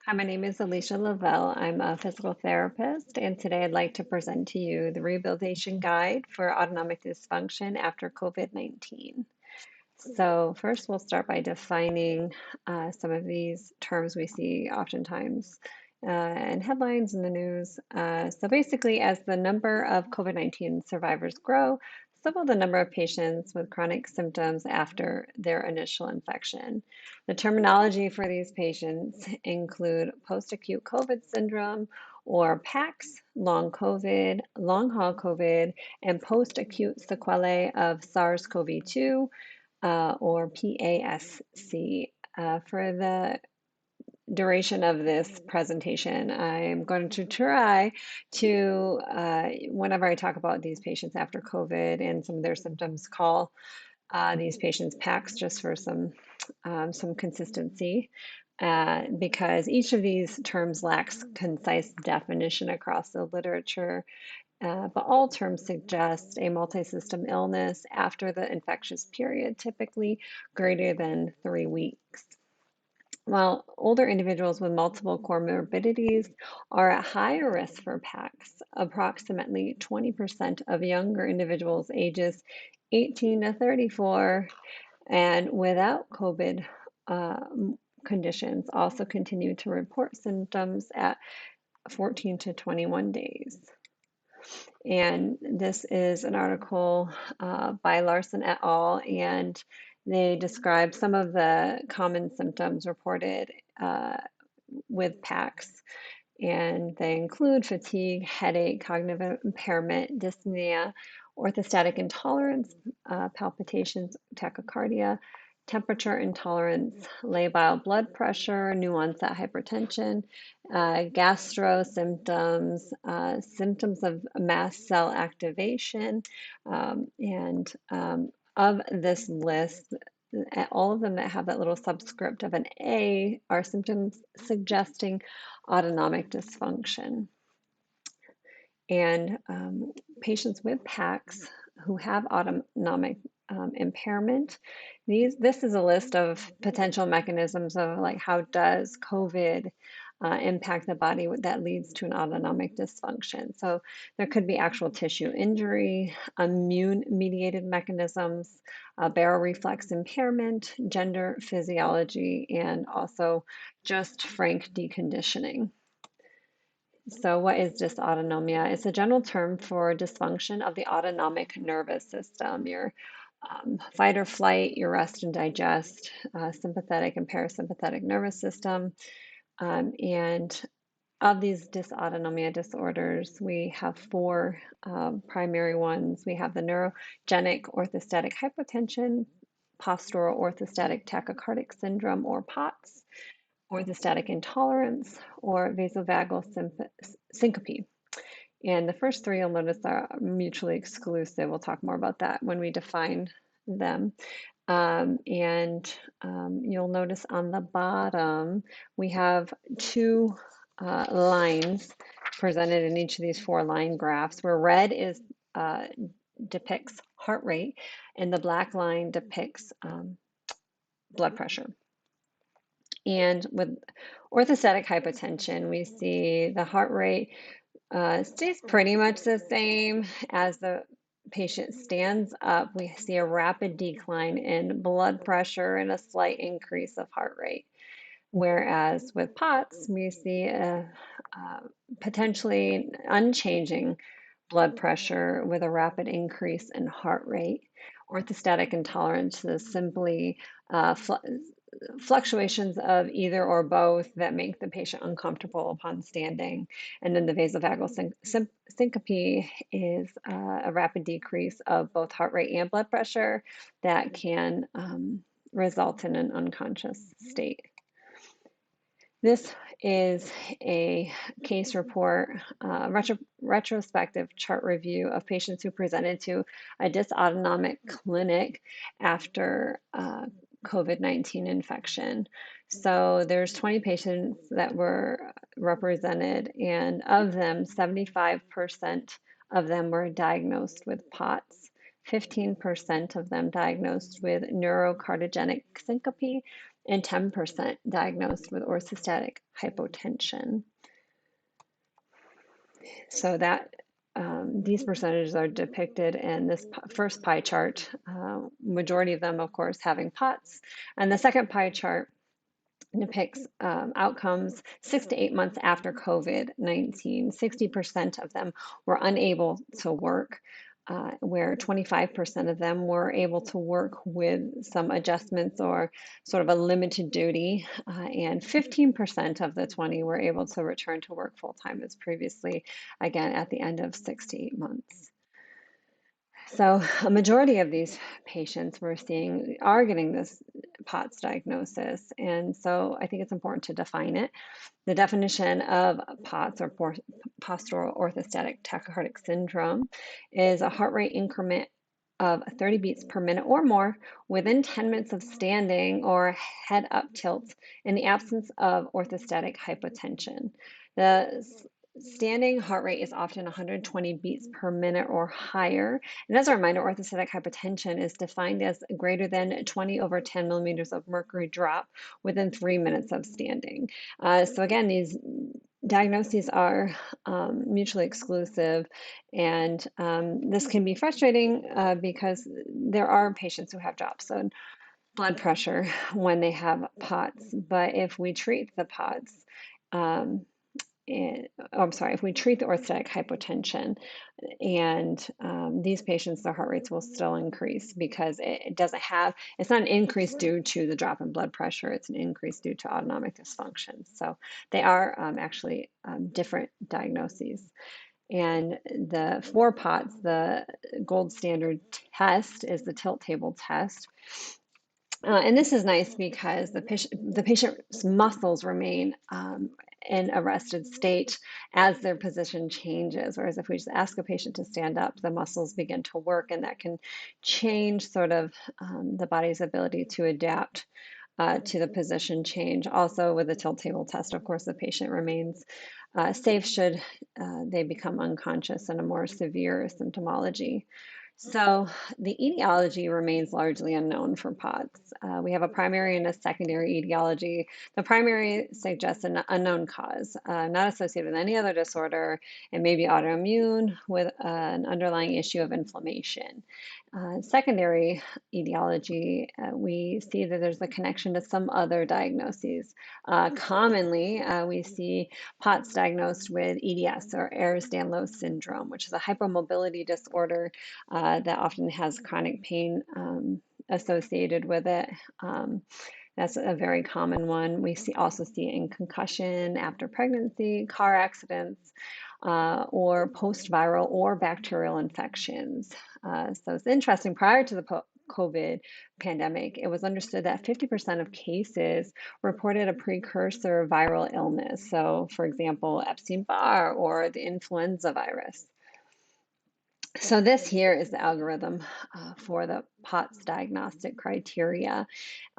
Hi, my name is Alicia Lavelle. I'm a physical therapist, and today I'd like to present to you the Rehabilitation Guide for Autonomic Dysfunction after COVID-19. So first, we'll start by defining some of these terms we see oftentimes in headlines in the news. So basically, as the number of COVID-19 survivors grow, so will the number of patients with chronic symptoms after their initial infection. The terminology for these patients include post-acute COVID syndrome or PACS, long COVID, long haul COVID, and post-acute sequelae of SARS-CoV-2 or PASC. For the duration of this presentation, I'm going to try to, whenever I talk about these patients after COVID and some of their symptoms, call these patients PACS just for some consistency. Because each of these terms lacks concise definition across the literature, but all terms suggest a multi-system illness after the infectious period, typically greater than 3 weeks. While older individuals with multiple comorbidities are at higher risk for PACS, approximately 20% of younger individuals ages 18 to 34 and without COVID conditions also continue to report symptoms at 14 to 21 days. And this is an article by Larsen et al. And they describe some of the common symptoms reported with PACS. And they include fatigue, headache, cognitive impairment, dyspnea, orthostatic intolerance, palpitations, tachycardia, temperature intolerance, labile blood pressure, new onset hypertension, gastro symptoms, symptoms of mast cell activation, and of this list, all of them that have that little subscript of an A are symptoms suggesting autonomic dysfunction. And patients with PACS who have autonomic impairment, this is a list of potential mechanisms of like how does COVID impact the body that leads to an autonomic dysfunction. So there could be actual tissue injury, immune-mediated mechanisms, baroreflex impairment, gender physiology, and also just frank deconditioning. So what is dysautonomia? It's a general term for dysfunction of the autonomic nervous system, your fight or flight, your rest and digest, sympathetic and parasympathetic nervous system. And of these dysautonomia disorders, we have four primary ones. We have the neurogenic orthostatic hypotension, postural orthostatic tachycardic syndrome, or POTS, orthostatic intolerance, or vasovagal syncope. And the first three you'll notice are mutually exclusive. We'll talk more about that when we define them. You'll notice on the bottom, we have two lines presented in each of these four line graphs, where red is depicts heart rate and the black line depicts blood pressure. And with orthostatic hypotension, we see the heart rate stays pretty much the same as the patient stands up. We see a rapid decline in blood pressure and a slight increase of heart rate. Whereas with POTS, we see a potentially unchanging blood pressure with a rapid increase in heart rate. Orthostatic intolerance is simply fluctuations of either or both that make the patient uncomfortable upon standing. And then the vasovagal syncope is a rapid decrease of both heart rate and blood pressure that can result in an unconscious state. This is a case report, retrospective chart review of patients who presented to a dysautonomic clinic after COVID-19 infection. So there's 20 patients that were represented, and of them, 75% of them were diagnosed with POTS, 15% of them diagnosed with neurocardiogenic syncope, and 10% diagnosed with orthostatic hypotension. So that these percentages are depicted in this first pie chart, majority of them, of course, having POTS. And the second pie chart depicts outcomes 6 to 8 months after COVID-19. 60% of them were unable to work, where 25% of them were able to work with some adjustments or sort of a limited duty, and 15% of the 20 were able to return to work full-time as previously, again, at the end of 6 to 8 months. So a majority of these patients we're seeing are getting this POTS diagnosis. And so I think it's important to define it. The definition of POTS, or postural orthostatic tachycardic syndrome, is a heart rate increment of 30 beats per minute or more within 10 minutes of standing or head up tilt in the absence of orthostatic hypotension. The standing heart rate is often 120 beats per minute or higher. And as a reminder, orthostatic hypotension is defined as greater than 20 over 10 millimeters of mercury drop within 3 minutes of standing. So again, these diagnoses are mutually exclusive, and this can be frustrating because there are patients who have drops in blood pressure when they have POTS. But if we treat the POTS, if we treat the orthostatic hypotension, and these patients, their heart rates will still increase because it's not an increase due to the drop in blood pressure, it's an increase due to autonomic dysfunction. So they are actually different diagnoses. And for POTS, the gold standard test is the tilt table test. And this is nice because the patient's muscles remain in a rested state as their position changes. Whereas if we just ask a patient to stand up, the muscles begin to work, and that can change sort of the body's ability to adapt to the position change. Also, with the tilt table test, of course, the patient remains safe should they become unconscious in a more severe symptomology. So the etiology remains largely unknown for POTS. We have a primary and a secondary etiology. The primary suggests an unknown cause, not associated with any other disorder. It may be autoimmune with an underlying issue of inflammation. Secondary etiology, we see that there's a connection to some other diagnoses. Commonly, we see POTS diagnosed with EDS, or Ehlers-Danlos syndrome, which is a hypermobility disorder that often has chronic pain associated with it. That's a very common one. We also see it in concussion after pregnancy, car accidents, or post-viral or bacterial infections. So it's interesting, prior to the COVID pandemic, it was understood that 50% of cases reported a precursor viral illness. So, for example, Epstein-Barr or the influenza virus. So this here is the algorithm for the POTS diagnostic criteria.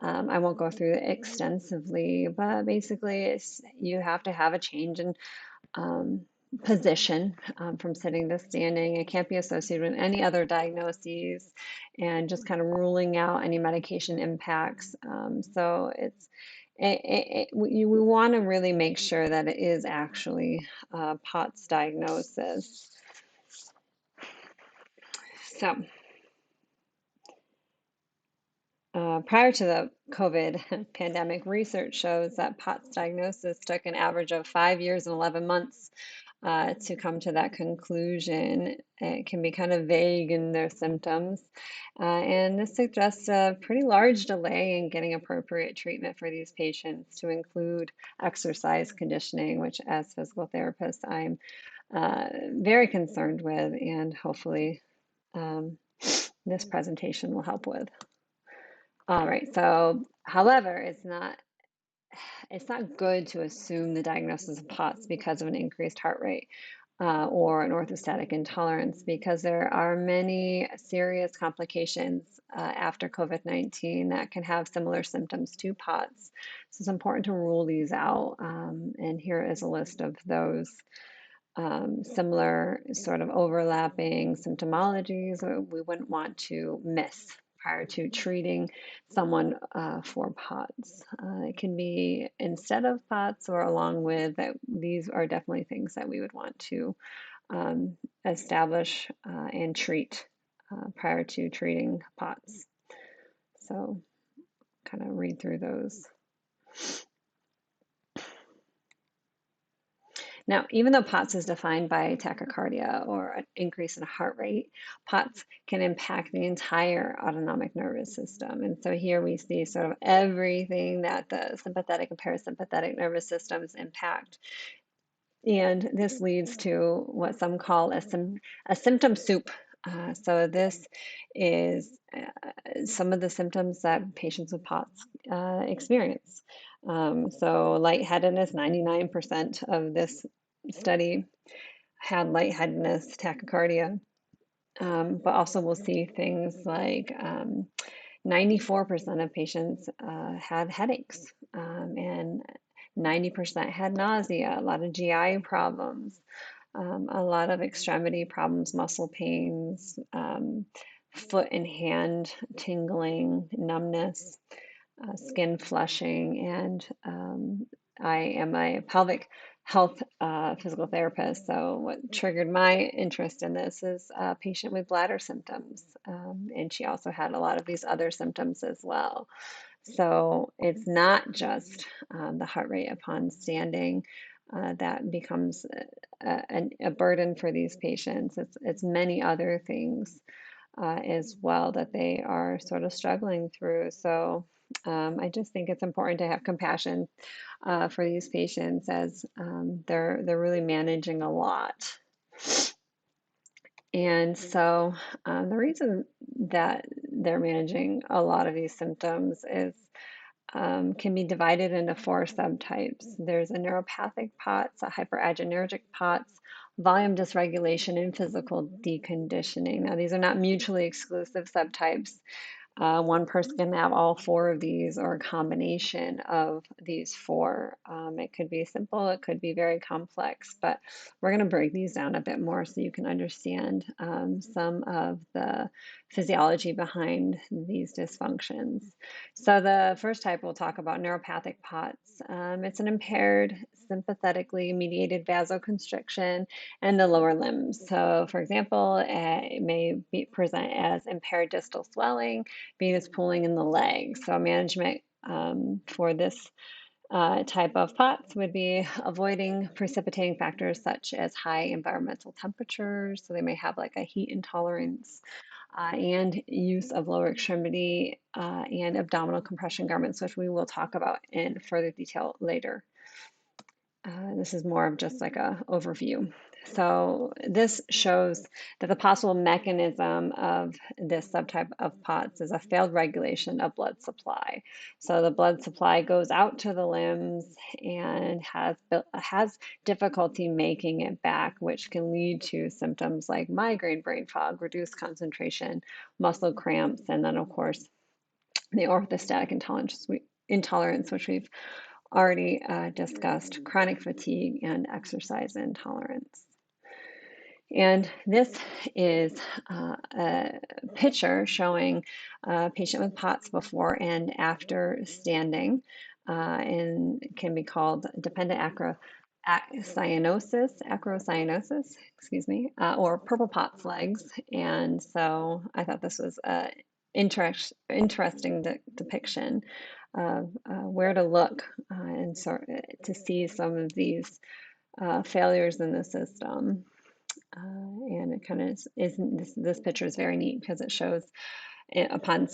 I won't go through it extensively, but basically you have to have a change in position from sitting to standing. It can't be associated with any other diagnoses, and just kind of ruling out any medication impacts. So we want to really make sure that it is actually a POTS diagnosis. So prior to the COVID pandemic, research shows that POTS diagnosis took an average of 5 years and 11 months to come to that conclusion. It can be kind of vague in their symptoms, and this suggests a pretty large delay in getting appropriate treatment for these patients, to include exercise conditioning, which as physical therapist I'm very concerned with, and hopefully this presentation will help with. All right, so however, it's not good to assume the diagnosis of POTS because of an increased heart rate or an orthostatic intolerance, because there are many serious complications after COVID-19 that can have similar symptoms to POTS. So it's important to rule these out, and here is a list of those similar sort of overlapping symptomologies we wouldn't want to miss prior to treating someone for POTS. It can be instead of POTS or along with that. These are definitely things that we would want to establish and treat prior to treating POTS. So kind of read through those. Now, even though POTS is defined by tachycardia or an increase in heart rate, POTS can impact the entire autonomic nervous system. And so here we see sort of everything that the sympathetic and parasympathetic nervous systems impact. And this leads to what some call a symptom soup. So this is some of the symptoms that patients with POTS experience. So lightheadedness, 99% of this study had lightheadedness, tachycardia, but also we'll see things like 94% of patients had headaches, and 90% had nausea, a lot of GI problems, a lot of extremity problems, muscle pains, foot and hand tingling, numbness, skin flushing, and I am a pelvic health physical therapist. So what triggered my interest in this is a patient with bladder symptoms, and she also had a lot of these other symptoms as well. So it's not just the heart rate upon standing that becomes a burden for these patients. It's many other things as well that they are sort of struggling through. So I just think it's important to have compassion for these patients as they're really managing a lot. And so the reason that they're managing a lot of these symptoms is can be divided into 4 subtypes. There's a neuropathic POTS, a hyperaginergic POTS, volume dysregulation, and physical deconditioning. Now, these are not mutually exclusive subtypes. One person can have all 4 of these or a combination of these 4. It could be simple, it could be very complex, but we're going to break these down a bit more so you can understand some of the physiology behind these dysfunctions. So the first type we'll talk about, neuropathic POTS. It's an impaired sympathetically mediated vasoconstriction in the lower limbs. So for example, it may present as impaired distal swelling, venous pooling in the legs. So management for this type of POTS would be avoiding precipitating factors such as high environmental temperatures. So they may have like a heat intolerance and use of lower extremity and abdominal compression garments, which we will talk about in further detail later. This is more of just like a overview. So this shows that the possible mechanism of this subtype of POTS is a failed regulation of blood supply. So the blood supply goes out to the limbs and has difficulty making it back, which can lead to symptoms like migraine, brain fog, reduced concentration, muscle cramps, and then of course the orthostatic intolerance, which we've already discussed, chronic fatigue, and exercise intolerance. And this is a picture showing a patient with POTS before and after standing, and can be called dependent acrocyanosis, excuse me, or purple POTS legs. And so I thought this was an interesting depiction of where to look and to see some of these failures in the system. And it kind of this picture is very neat because it shows upon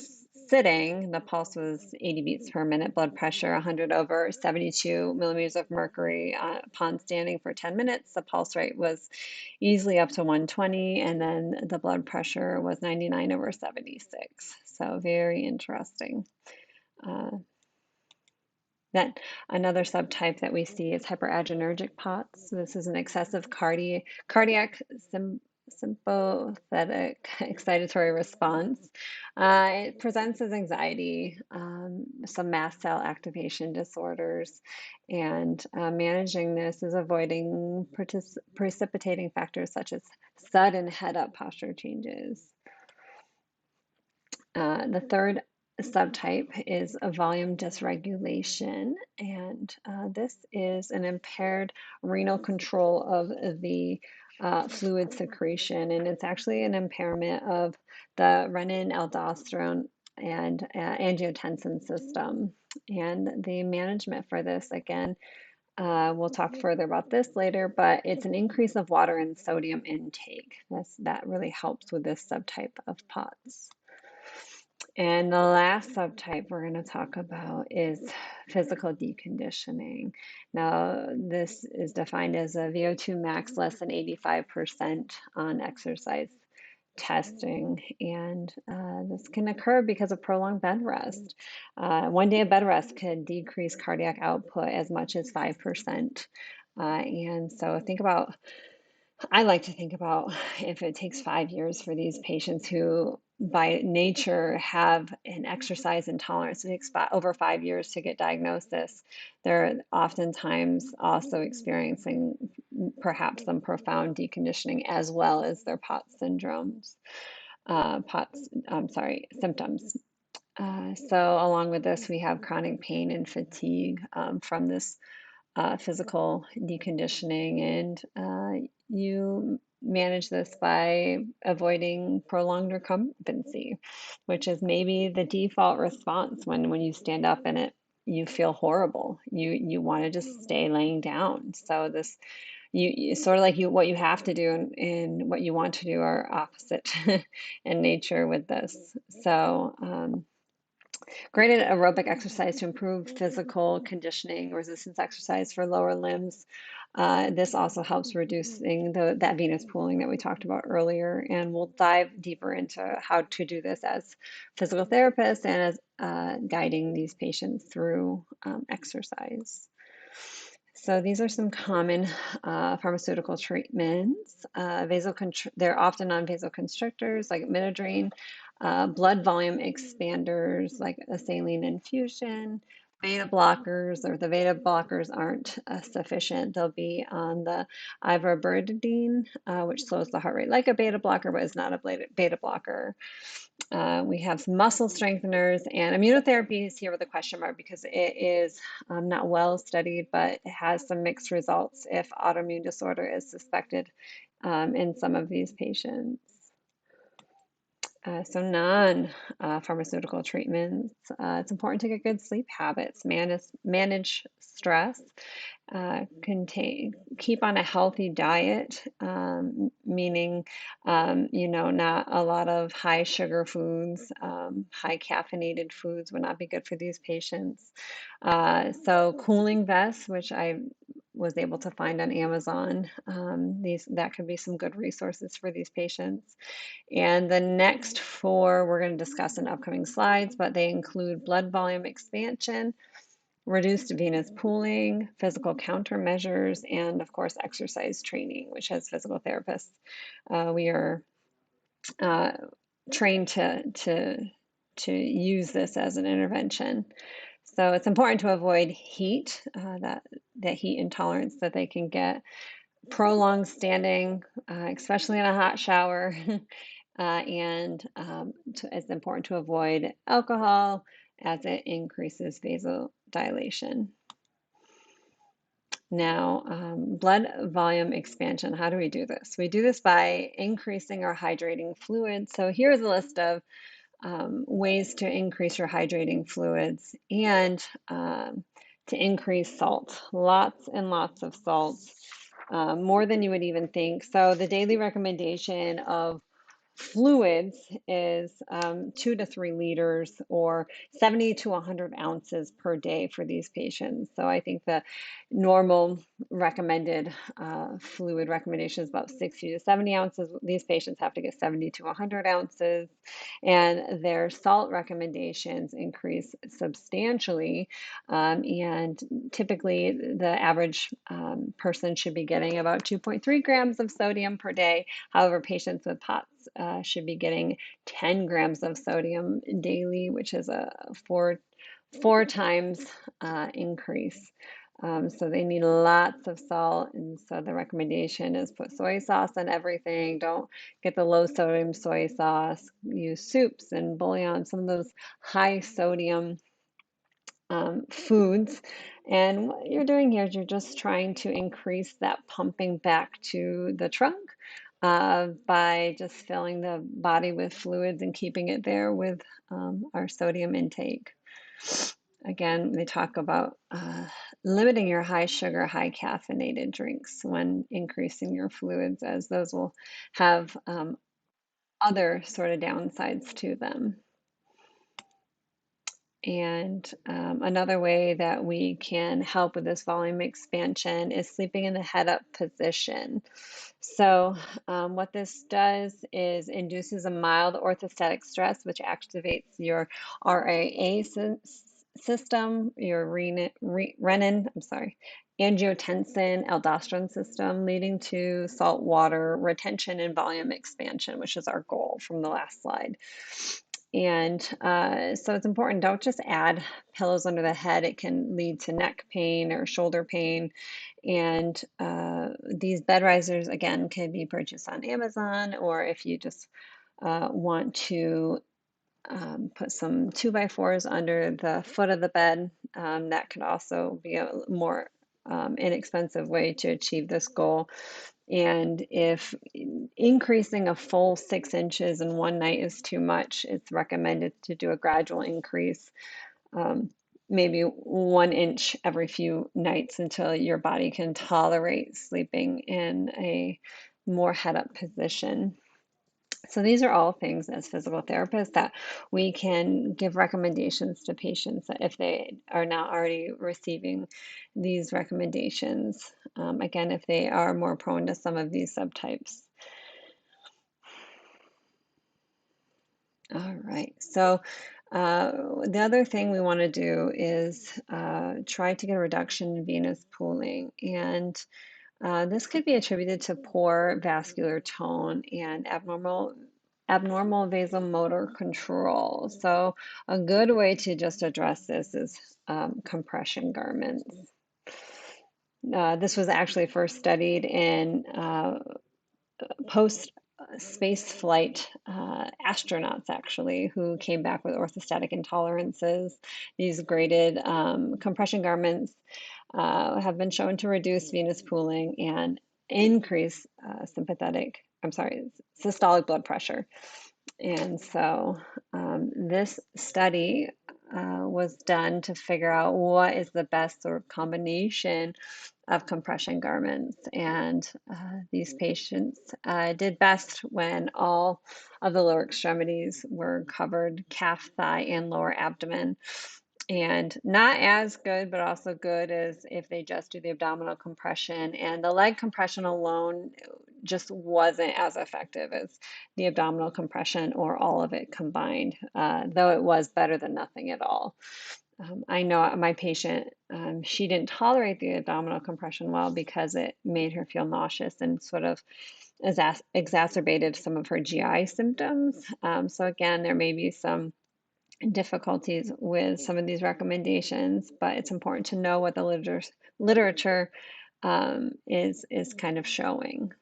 sitting, the pulse was 80 beats per minute, blood pressure 100/72 millimeters of mercury. Upon standing for 10 minutes, the pulse rate was easily up to 120, and then the blood pressure was 99/76. So very interesting. Then another subtype that we see is hyperaginergic POTS. This is an excessive cardiac sympathetic excitatory response. It presents as anxiety, some mast cell activation disorders, and managing this is avoiding precipitating factors such as sudden head-up posture changes. The third subtype is a volume dysregulation, and this is an impaired renal control of the fluid secretion, and it's actually an impairment of the renin, aldosterone, and angiotensin system. And the management for this, again, we'll talk further about this later, but it's an increase of water and sodium intake. That really helps with this subtype of POTS. And the last subtype we're going to talk about is physical deconditioning. Now, this is defined as a VO2 max less than 85% on exercise testing, and this can occur because of prolonged bed rest. One day of bed rest could decrease cardiac output as much as 5%. And so I like to think about if it takes 5 years for these patients who, by nature, have an exercise intolerance. It takes over 5 years to get diagnosis. They're oftentimes also experiencing perhaps some profound deconditioning as well as their POTS syndromes, symptoms. So along with this, we have chronic pain and fatigue from this physical deconditioning, and you manage this by avoiding prolonged recumbency, which is maybe the default response when you stand up and you feel horrible. You want to just stay laying down. So this you sort of like what you have to do and what you want to do are opposite in nature with this. So graded aerobic exercise to improve physical conditioning, resistance exercise for lower limbs. This also helps reducing that venous pooling that we talked about earlier, and we'll dive deeper into how to do this as physical therapists and as guiding these patients through exercise. So these are some common pharmaceutical treatments. They're often on vasoconstrictors like midodrine, blood volume expanders like a saline infusion, beta blockers, or the beta blockers aren't sufficient. They'll be on the ivermectin, which slows the heart rate like a beta blocker, but is not a beta blocker. We have some muscle strengtheners, and immunotherapy is here with a question mark because it is not well studied, but it has some mixed results if autoimmune disorder is suspected in some of these patients. So non-pharmaceutical treatments. It's important to get good sleep habits, manage stress, keep on a healthy diet, meaning, not a lot of high sugar foods, high caffeinated foods would not be good for these patients. So cooling vests, which I was able to find on Amazon, that could be some good resources for these patients. And the next four we're going to discuss in upcoming slides, but they include blood volume expansion, reduced venous pooling, physical countermeasures, and of course, exercise training, which as physical therapists, we are trained to use this as an intervention. So it's important to avoid heat, that heat intolerance that they can get, prolonged standing, especially in a hot shower, and it's important to avoid alcohol as it increases vasodilation. Now, blood volume expansion, how do we do this? We do this by increasing our hydrating fluids. So here's a list of ways to increase your hydrating fluids and to increase salt. Lots and lots of salt, more than you would even think. So the daily recommendation of fluids is 2 to 3 liters or 70 to 100 ounces per day for these patients. So I think the normal recommended fluid recommendation is about 60 to 70 ounces. These patients have to get 70 to 100 ounces, and their salt recommendations increase substantially. And typically, the average person should be getting about 2.3 grams of sodium per day. However, patients with POTS should be getting 10 grams of sodium daily, which is a four times increase. So they need lots of salt. And so the recommendation is put soy sauce on everything. Don't get the low sodium soy sauce. Use soups and bouillon, some of those high sodium foods. And what you're doing here is you're just trying to increase that pumping back to the trunk by just filling the body with fluids and keeping it there with our sodium intake. Again, they talk about limiting your high sugar, high caffeinated drinks when increasing your fluids, as those will have other sort of downsides to them. And another way that we can help with this volume expansion is sleeping in the head up position. So what this does is induces a mild orthostatic stress, which activates your RAA system, your angiotensin, aldosterone system, leading to salt water retention and volume expansion, which is our goal from the last slide. And so it's important, don't just add pillows under the head. It can lead to neck pain or shoulder pain. And these bed risers, again, can be purchased on Amazon, or if you just want to put some 2x4s under the foot of the bed, that could also be a more inexpensive way to achieve this goal. And if increasing a full 6 inches in one night is too much, it's recommended to do a gradual increase, maybe 1 inch every few nights until your body can tolerate sleeping in a more head up position. So these are all things as physical therapists that we can give recommendations to patients if they are not already receiving these recommendations. Again, if they are more prone to some of these subtypes. All right, so the other thing we want to do is try to get a reduction in venous pooling. And this could be attributed to poor vascular tone and abnormal vasomotor control. So a good way to just address this is compression garments. This was actually first studied in post-space flight astronauts, actually, who came back with orthostatic intolerances. These graded compression garments have been shown to reduce venous pooling and increase systolic blood pressure. And so this study was done to figure out what is the best sort of combination of compression garments. And these patients did best when all of the lower extremities were covered, calf, thigh, and lower abdomen. And not as good, but also good as if they just do the abdominal compression. And the leg compression alone just wasn't as effective as the abdominal compression or all of it combined, though it was better than nothing at all. I know my patient, she didn't tolerate the abdominal compression well because it made her feel nauseous and sort of exacerbated some of her GI symptoms. So again, there may be some difficulties with some of these recommendations, but it's important to know what the literature is kind of showing.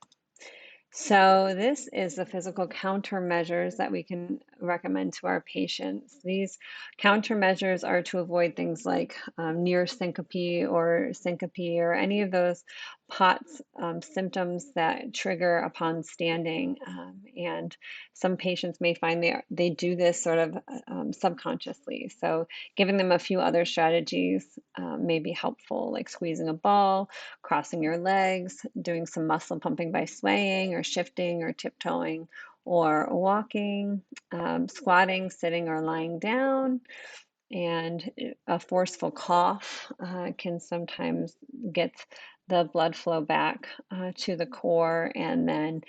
So this is the physical countermeasures that we can recommend to our patients. These countermeasures are to avoid things like near syncope or any of those POTS symptoms that trigger upon standing. And some patients may find they do this sort of subconsciously. So giving them a few other strategies may be helpful, like squeezing a ball, crossing your legs, doing some muscle pumping by swaying or shifting or tiptoeing or walking, squatting, sitting, or lying down. And a forceful cough can sometimes get the blood flow back to the core, and then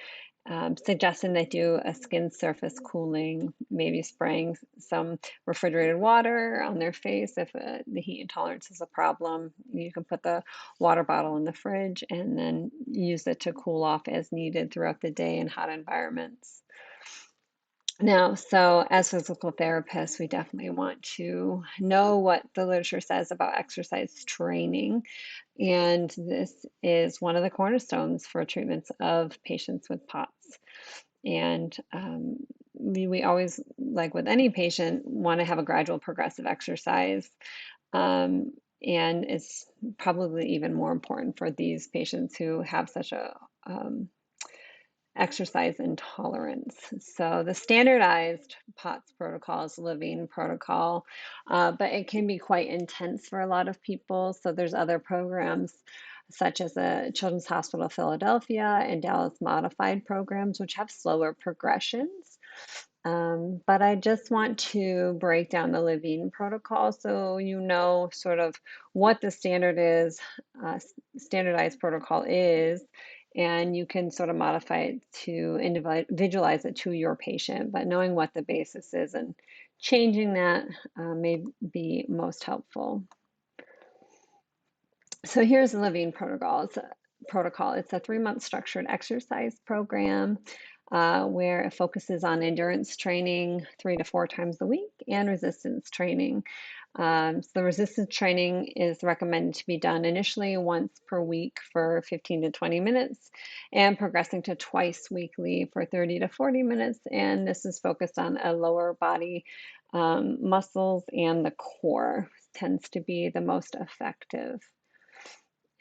suggesting they do a skin surface cooling, maybe spraying some refrigerated water on their face if the heat intolerance is a problem. You can put the water bottle in the fridge and then use it to cool off as needed throughout the day in hot environments. Now, so as physical therapists, we definitely want to know what the literature says about exercise training. And this is one of the cornerstones for treatments of patients with POTS. And we always, like with any patient, want to have a gradual progressive exercise. Um, and it's probably even more important for these patients who have such a exercise intolerance. So the standardized POTS protocol is Levine protocol, but it can be quite intense for a lot of people. So there's other programs such as the Children's Hospital of Philadelphia and Dallas modified programs, which have slower progressions. But I just want to break down the Levine protocol so you know sort of what the standardized protocol is, and you can sort of modify it to individualize it to your patient. But knowing what the basis is and changing that may be most helpful. So here's the Levine protocol. It's a 3-month structured exercise program where it focuses on endurance training 3 to 4 times a week and resistance training. So the resistance training is recommended to be done initially once per week for 15 to 20 minutes and progressing to twice weekly for 30 to 40 minutes. And this is focused on a lower body muscles, and the core tends to be the most effective.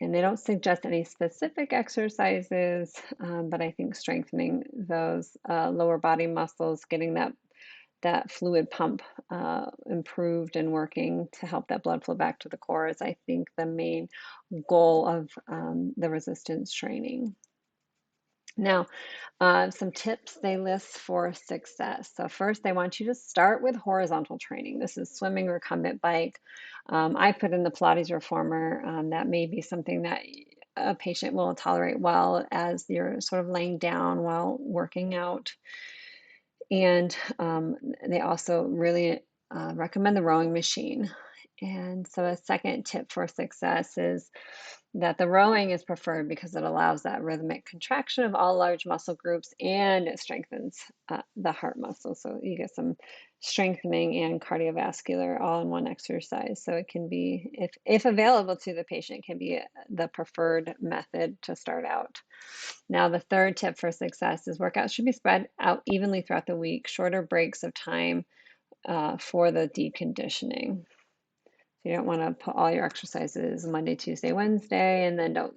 And they don't suggest any specific exercises, but I think strengthening those lower body muscles, getting that fluid pump improved and working to help that blood flow back to the core is, I think, the main goal of the resistance training. Now, some tips they list for success. So first, they want you to start with horizontal training. This is swimming, recumbent bike. I put in the Pilates reformer. That may be something that a patient will tolerate well as you're sort of laying down while working out. And they also really recommend the rowing machine. And so a second tip for success is that the rowing is preferred because it allows that rhythmic contraction of all large muscle groups and it strengthens the heart muscle. So you get some strengthening and cardiovascular all in one exercise. So it can be, if available to the patient, can be the preferred method to start out. Now, the third tip for success is workouts should be spread out evenly throughout the week, shorter breaks of time for the deconditioning. So you don't want to put all your exercises Monday, Tuesday, Wednesday, and then don't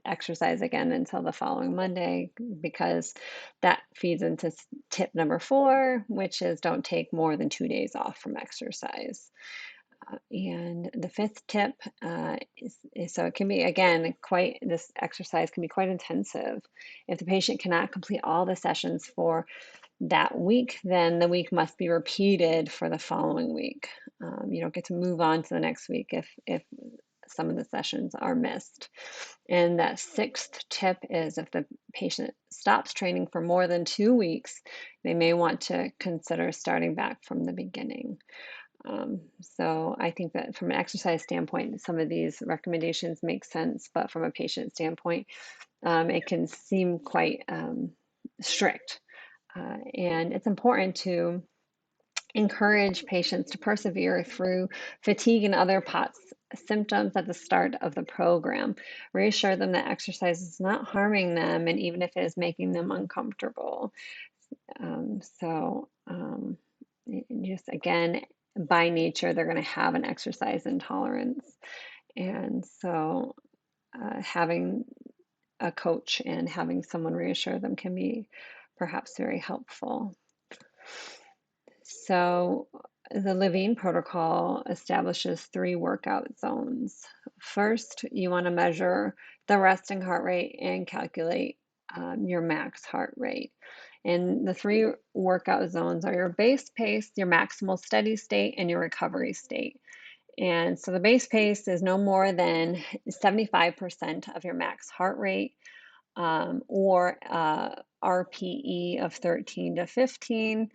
exercise again until the following Monday, because that feeds into tip number 4, which is don't take more than 2 days off from exercise. And the fifth tip is so it can be, again, this exercise can be quite intensive. If the patient cannot complete all the sessions for that week, then the week must be repeated for the following week. You don't get to move on to the next week if some of the sessions are missed. And that sixth tip is if the patient stops training for more than 2 weeks, they may want to consider starting back from the beginning. So I think that from an exercise standpoint, some of these recommendations make sense, but from a patient standpoint, it can seem quite strict. And it's important to encourage patients to persevere through fatigue and other POTS symptoms at the start of the program. Reassure them that exercise is not harming them, and even if it is making them uncomfortable. Just again, by nature, they're going to have an exercise intolerance. And so having a coach and having someone reassure them can be perhaps very helpful. So the Levine protocol establishes 3 workout zones. First, you want to measure the resting heart rate and calculate your max heart rate. And the 3 workout zones are your base pace, your maximal steady state, and your recovery state. And so the base pace is no more than 75% of your max heart rate, or RPE of 13 to 15.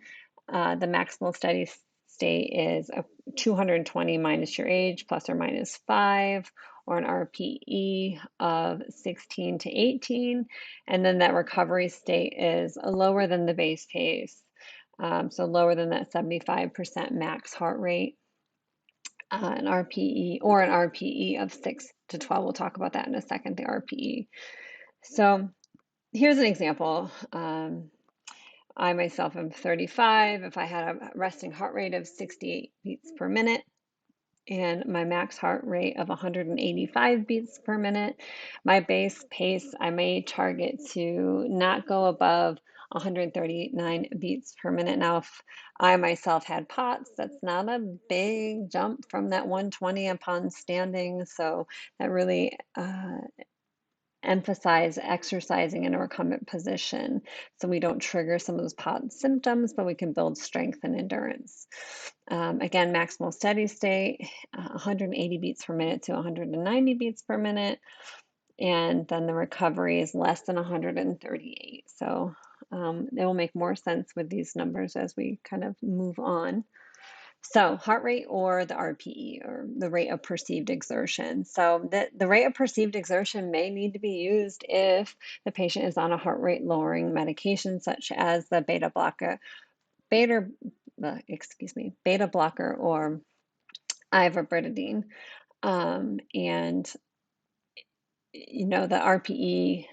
The maximal steady state is 220 minus your age, plus or minus 5, or an RPE of 16 to 18. And then that recovery state is lower than the base pace, so lower than that 75% max heart rate, an RPE or an RPE of 6 to 12. We'll talk about that in a second, the RPE. So here's an example. I myself am 35. If I had a resting heart rate of 68 beats per minute and my max heart rate of 185 beats per minute, my base pace, I may target to not go above 139 beats per minute. Now, if I myself had POTS, that's not a big jump from that 120 upon standing. So that really emphasize exercising in a recumbent position so we don't trigger some of those POTS symptoms, but we can build strength and endurance. Again, maximal steady state, 180 beats per minute to 190 beats per minute. And then the recovery is less than 138. So it will make more sense with these numbers as we kind of move on. So heart rate or the RPE, or the rate of perceived exertion. So the rate of perceived exertion may need to be used if the patient is on a heart rate lowering medication such as the beta blocker or ivabradine. And the RPE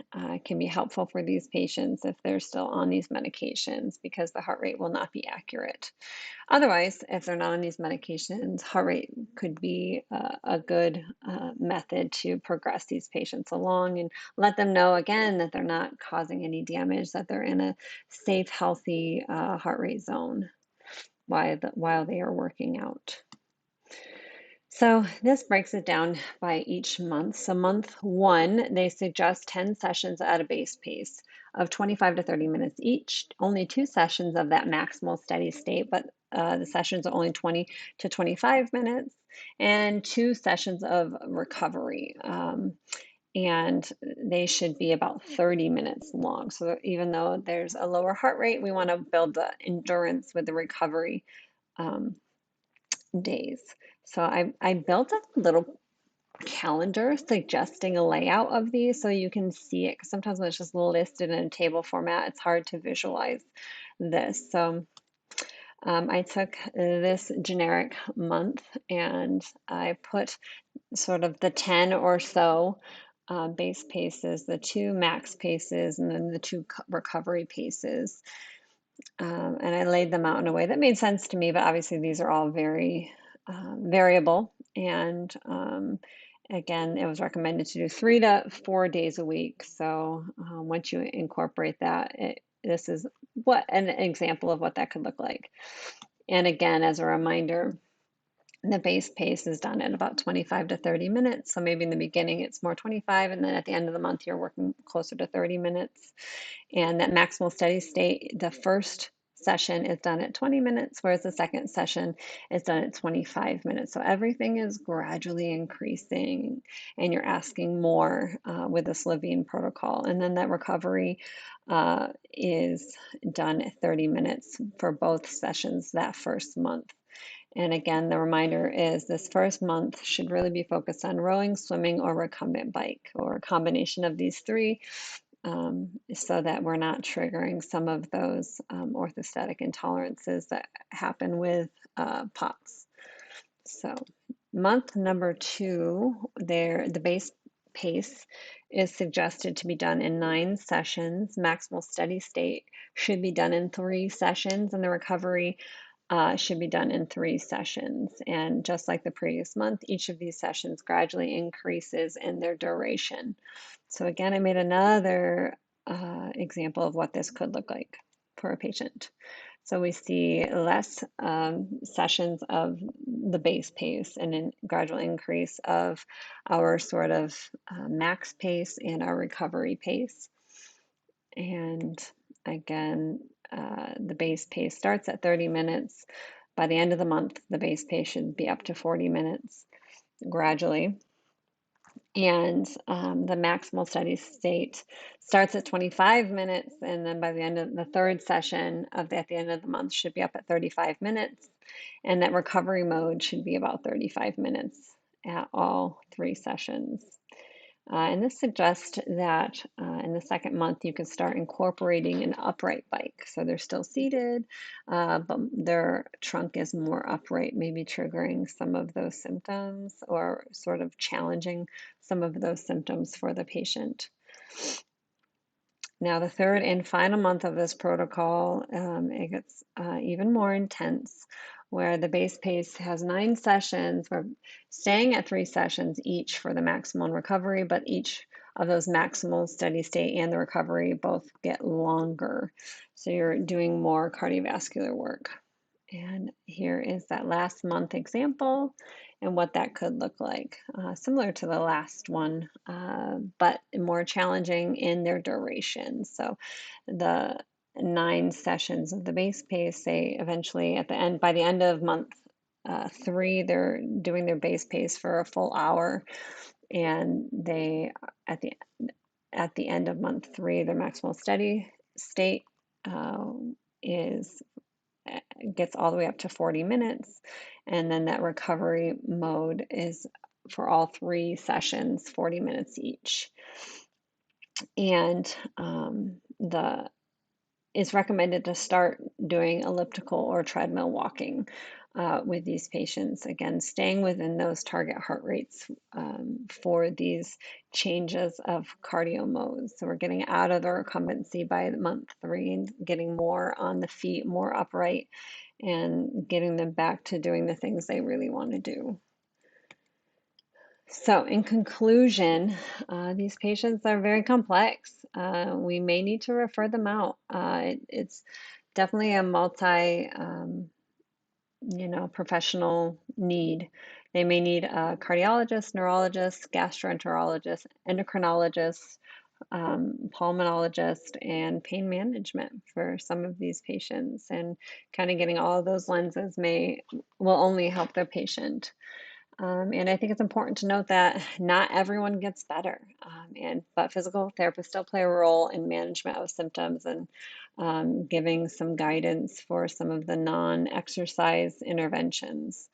can be helpful for these patients if they're still on these medications because the heart rate will not be accurate. Otherwise, if they're not on these medications, heart rate could be a good method to progress these patients along and let them know again that they're not causing any damage, that they're in a safe, healthy heart rate zone while they are working out. So this breaks it down by each month. So month 1, they suggest 10 sessions at a base pace of 25 to 30 minutes each, only 2 sessions of that maximal steady state, but the sessions are only 20 to 25 minutes, and 2 sessions of recovery. And they should be about 30 minutes long. So even though there's a lower heart rate, we want to build the endurance with the recovery days. So I built a little calendar suggesting a layout of these so you can see it, because sometimes when it's just listed in a table format, it's hard to visualize this. So I took this generic month and I put sort of the 10 or so base paces, the 2 max paces, and then the 2 recovery paces. And I laid them out in a way that made sense to me, but obviously these are all very variable. And again, it was recommended to do 3 to 4 days a week. So once you incorporate that, this is an example of what that could look like. And again, as a reminder, the base pace is done at about 25 to 30 minutes. So maybe in the beginning it's more 25, and then at the end of the month you're working closer to 30 minutes. And that maximal steady state, the first session is done at 20 minutes, whereas the second session is done at 25 minutes. So everything is gradually increasing, and you're asking more with this Levine protocol. And then that recovery is done at 30 minutes for both sessions that first month. And again, the reminder is this first month should really be focused on rowing, swimming, or recumbent bike, or a combination of these 3, so that we're not triggering some of those orthostatic intolerances that happen with POTS. So month number 2, the base pace is suggested to be done in 9 sessions. Maximal steady state should be done in 3 sessions, and the recovery should be done in 3 sessions. And just like the previous month, each of these sessions gradually increases in their duration. So again, I made another example of what this could look like for a patient. So we see less sessions of the base pace and a gradual increase of our sort of max pace and our recovery pace. And again, the base pace starts at 30 minutes. By the end of the month, the base pace should be up to 40 minutes gradually. And the maximal steady state starts at 25 minutes, and then by the end of the third session at the end of the month should be up at 35 minutes. And that recovery mode should be about 35 minutes at all 3 sessions. And this suggests that in the second month, you can start incorporating an upright bike. So they're still seated, but their trunk is more upright, maybe triggering some of those symptoms or sort of challenging some of those symptoms for the patient. Now, the third and final month of this protocol, it gets even more intense, where the base pace has 9 sessions. We're staying at 3 sessions each for the maximal recovery, but each of those maximal steady state and the recovery both get longer. So you're doing more cardiovascular work. And here is that last month example and what that could look like. Similar to the last one, but more challenging in their duration. So the 9 sessions of the base pace, say eventually at the end, by the end of month 3, they're doing their base pace for a full hour. And they, at the end of month 3, their maximal steady state is gets all the way up to 40 minutes. And then that recovery mode is for all 3 sessions, 40 minutes each. And it's recommended to start doing elliptical or treadmill walking with these patients. Again, staying within those target heart rates for these changes of cardio modes. So we're getting out of the recumbency by month 3 and getting more on the feet, more upright, and getting them back to doing the things they really want to do. So in conclusion, these patients are very complex. We may need to refer them out. It's definitely a professional need. They may need a cardiologist, neurologist, gastroenterologist, endocrinologist, pulmonologist, and pain management for some of these patients. And kind of getting all of those lenses will only help their patient. And I think it's important to note that not everyone gets better, but physical therapists still play a role in management of symptoms and giving some guidance for some of the non-exercise interventions.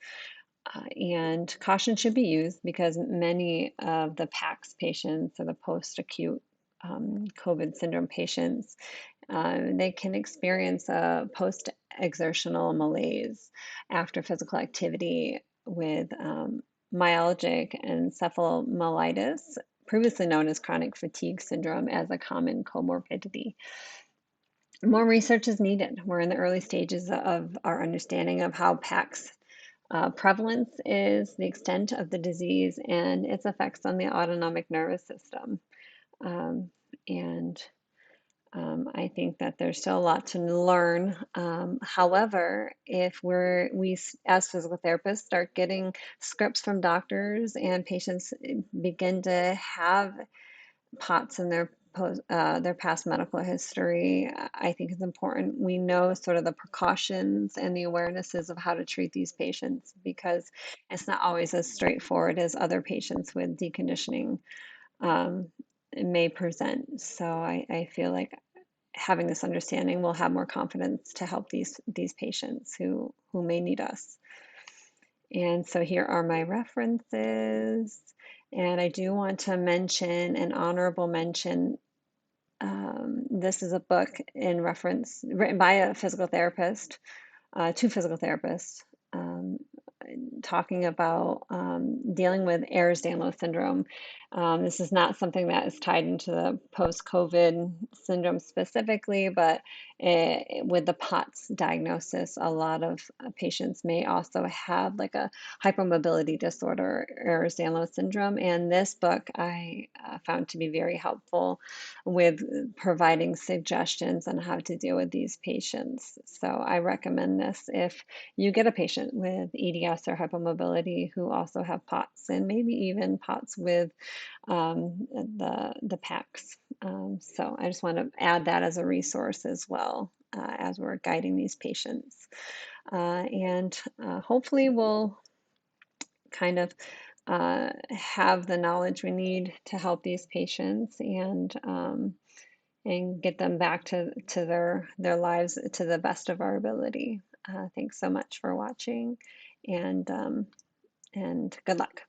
And caution should be used because many of the PACS patients or the post-acute COVID syndrome patients, they can experience a post-exertional malaise after physical activity with myalgic encephalomyelitis, previously known as chronic fatigue syndrome, as a common comorbidity. More research is needed. We're in the early stages of our understanding of how PACS prevalence is, the extent of the disease, and its effects on the autonomic nervous system. I think that there's still a lot to learn. However, if we as physical therapists start getting scripts from doctors and patients begin to have POTS in their past medical history, I think it's important we know sort of the precautions and the awarenesses of how to treat these patients, because it's not always as straightforward as other patients with deconditioning may present. So I feel like having this understanding will have more confidence to help these patients who may need us. And so here are my references. And I do want to mention an honorable mention. This is a book written by a physical therapist, 2 physical therapists, talking about dealing with Ehlers-Danlos syndrome. This is not something that is tied into the post-COVID syndrome specifically, but with the POTS diagnosis, a lot of patients may also have like a hypermobility disorder, Ehlers-Danlos syndrome. And this book I found to be very helpful with providing suggestions on how to deal with these patients. So I recommend this if you get a patient with EDS or hypomobility who also have POTS, and maybe even POTS with the PACS. So I just want to add that as a resource as well as we're guiding these patients. And hopefully we'll kind of have the knowledge we need to help these patients and get them back to their lives to the best of our ability. Thanks so much for watching, and good luck.